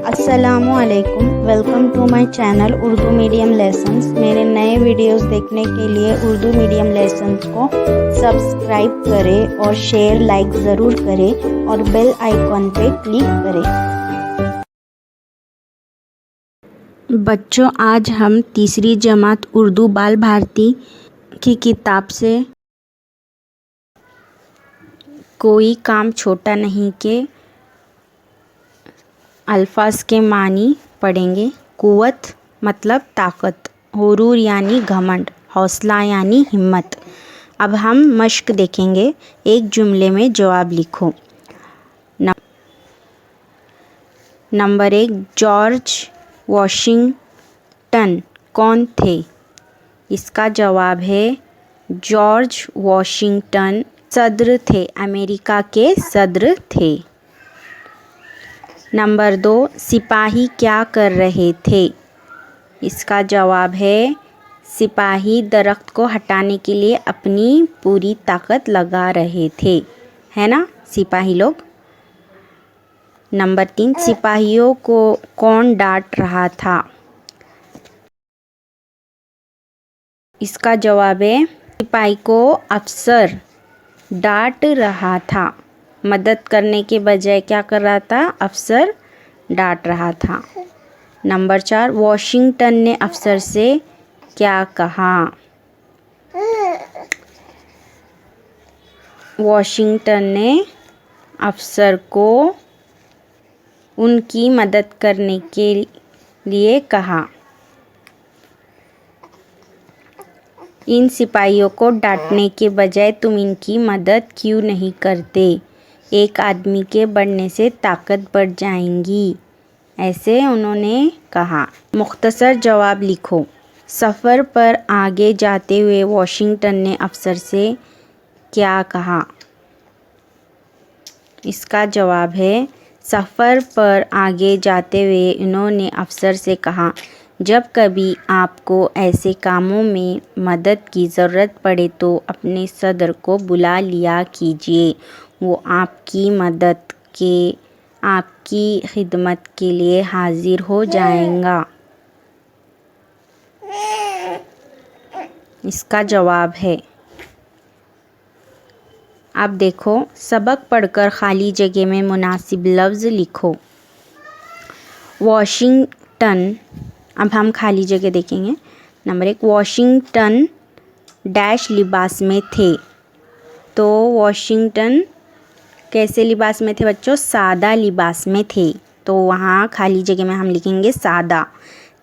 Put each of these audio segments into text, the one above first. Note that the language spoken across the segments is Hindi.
अस्सलामुअलैकुम, welcome to my channel Urdu medium lessons. मेरे नए वीडियोस देखने के लिए उर्दू मीडियम लेसन्स को सब्सक्राइब करें और शेयर लाइक ज़रूर करें और बेल आइकॉन पे क्लिक करें। बच्चों, आज हम तीसरी जमात उर्दू बाल भारती की किताब से कोई काम छोटा नहीं के अल्फाज के मानी पढ़ेंगे। कुव्वत मतलब ताकत, हुरूर यानी घमंड, हौसला यानी हिम्मत। अब हम मश्क देखेंगे। एक जुमले में जवाब लिखो। नंबर 1, जॉर्ज वॉशिंगटन कौन थे? इसका जवाब है जॉर्ज वॉशिंगटन सद्र थे, अमेरिका के सद्र थे। नंबर 2, सिपाही क्या कर रहे थे? इसका जवाब है सिपाही दरख्त को हटाने के लिए अपनी पूरी ताकत लगा रहे थे, है ना सिपाही लोग। नंबर 3, सिपाहियों को कौन डांट रहा था? इसका जवाब है सिपाही को अफसर डांट रहा था। मदद करने के बजाय क्या कर रहा था? अफसर डांट रहा था। नंबर 4, वॉशिंगटन ने अफसर से क्या कहा? वॉशिंगटन ने अफसर को उनकी मदद करने के लिए कहा। इन सिपाहियों को डांटने के बजाय तुम इनकी मदद क्यों नहीं करते? एक आदमी के बढ़ने से ताकत बढ़ जाएगी, ऐसे उन्होंने कहा। मुख्तसर जवाब लिखो। सफ़र पर आगे जाते हुए वॉशिंगटन ने अफसर से क्या कहा? इसका जवाब है सफ़र पर आगे जाते हुए इन्होंने अफसर से कहा, जब कभी आपको ऐसे कामों में मदद की ज़रूरत पड़े तो अपने सदर को बुला लिया कीजिए। वो आपकी मदद के आपकी खिदमत के लिए हाजिर हो जाएगा। इसका जवाब है। अब देखो, सबक पढ़कर खाली जगह में मुनासिब लफ्ज़ लिखो। वॉशिंगटन, अब हम खाली जगह देखेंगे। नंबर 1, वॉशिंगटन डैश लिबास में थे। तो वॉशिंगटन कैसे लिबास में थे बच्चों? सादा लिबास में थे। तो वहाँ खाली जगह में हम लिखेंगे सादा।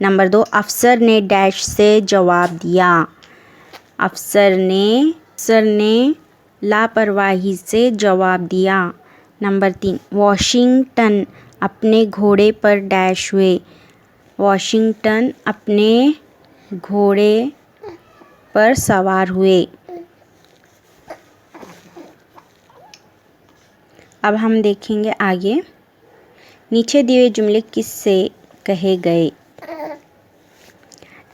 नंबर 2, अफसर ने डैश से जवाब दिया। अफसर ने लापरवाही से जवाब दिया। नंबर 3, वॉशिंगटन अपने घोड़े पर डैश हुए। वॉशिंगटन अपने घोड़े पर सवार हुए। अब हम देखेंगे आगे। नीचे दिए हुए जुमले किससे कहे गए?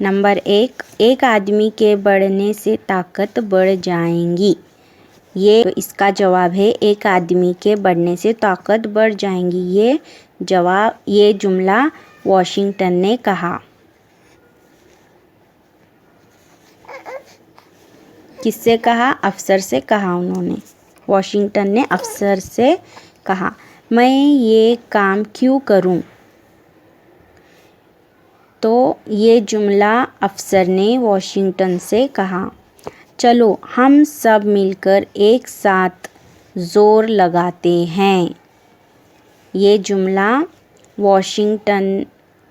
नंबर 1, एक आदमी के बढ़ने से ताकत बढ़ जाएगी। ये इसका जवाब है एक आदमी के बढ़ने से ताकत बढ़ जाएगी। ये जुमला वॉशिंगटन ने कहा। किससे कहा? अफसर से कहा उन्होंने। वॉशिंगटन ने अफसर से कहा, मैं ये काम क्यों करूं? तो ये जुमला अफसर ने वॉशिंगटन से कहा। चलो हम सब मिलकर एक साथ ज़ोर लगाते हैं। ये जुमला वॉशिंगटन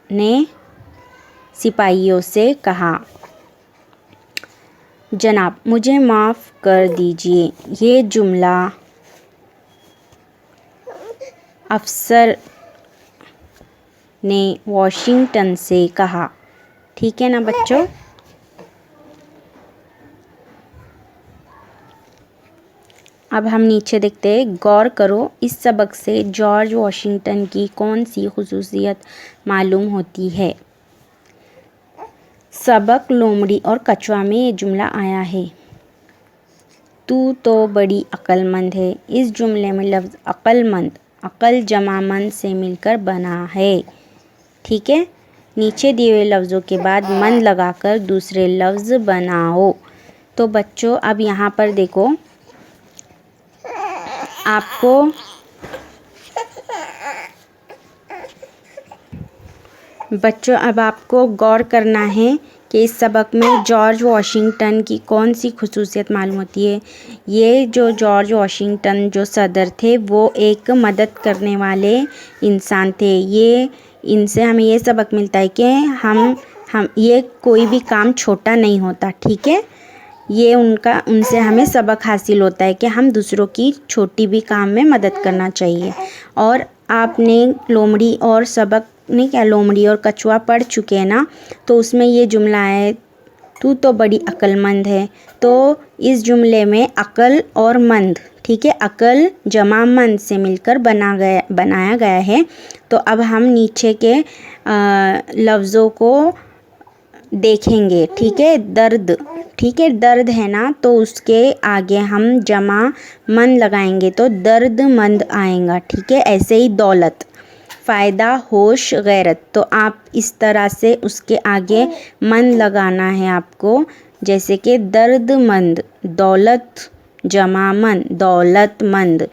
ने सिपाहियों से कहा। जनाब, मुझे माफ़ कर दीजिए। ये जुमला अफसर ने वॉशिंगटन से कहा। ठीक है ना बच्चों? अब हम नीचे देखते हैं। गौर करो, इस सबक से जॉर्ज वॉशिंगटन की कौन सी खुसूसियत मालूम होती है? सबक लोमड़ी और कछुआ में ये जुमला आया है। तू तो बड़ी अक्लमंद है। इस जुमले में लफ्ज़ अक्लमंद अक्ल जमा मंद से मिलकर बना है। ठीक है। नीचे दिए हुए लफ्ज़ों के बाद मन लगाकर दूसरे लफ्ज़ बनाओ। तो बच्चों अब यहाँ पर देखो, अब आपको गौर करना है कि इस सबक में जॉर्ज वॉशिंगटन की कौन सी खुसूसियत मालूम होती है। ये जो जॉर्ज वॉशिंगटन जो सदर थे वो एक मदद करने वाले इंसान थे। इनसे हमें ये सबक मिलता है कि हम ये कोई भी काम छोटा नहीं होता, ठीक है। ये उनसे हमें सबक हासिल होता है कि हम दूसरों की छोटी भी काम में मदद करना चाहिए। और आपने लोमड़ी और सबक नहीं क्या लोमड़ी और कछुआ पढ़ चुके हैं ना, तो उसमें ये जुमला है, तू तो बड़ी अक्लमंद है। तो इस जुमले में अक्ल और मंद, ठीक है, अक्ल जमा मंद से मिलकर बनाया गया है। तो अब हम नीचे के लफ्ज़ों को देखेंगे, ठीक है। दर्द, ठीक है, दर्द है ना, तो उसके आगे हम जमा मन लगाएंगे तो दर्द मंद आएगा, ठीक है। ऐसे ही दौलत, फ़ायदा, होश, गैरत, तो आप इस तरह से उसके आगे मन लगाना है आपको। जैसे कि दर्दमंद, दौलत जमा मंद, दौलतमंद,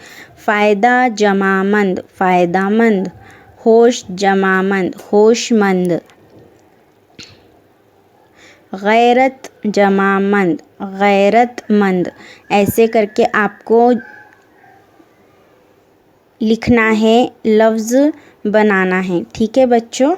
फ़ायदा जमा मंद, फ़ायदामंद, होश जमा मंद, होशमंद, गैरत जमा मंद, गैरतमंद। ऐसे करके आपको लिखना है, लफ्ज़ बनाना है, ठीक है बच्चों।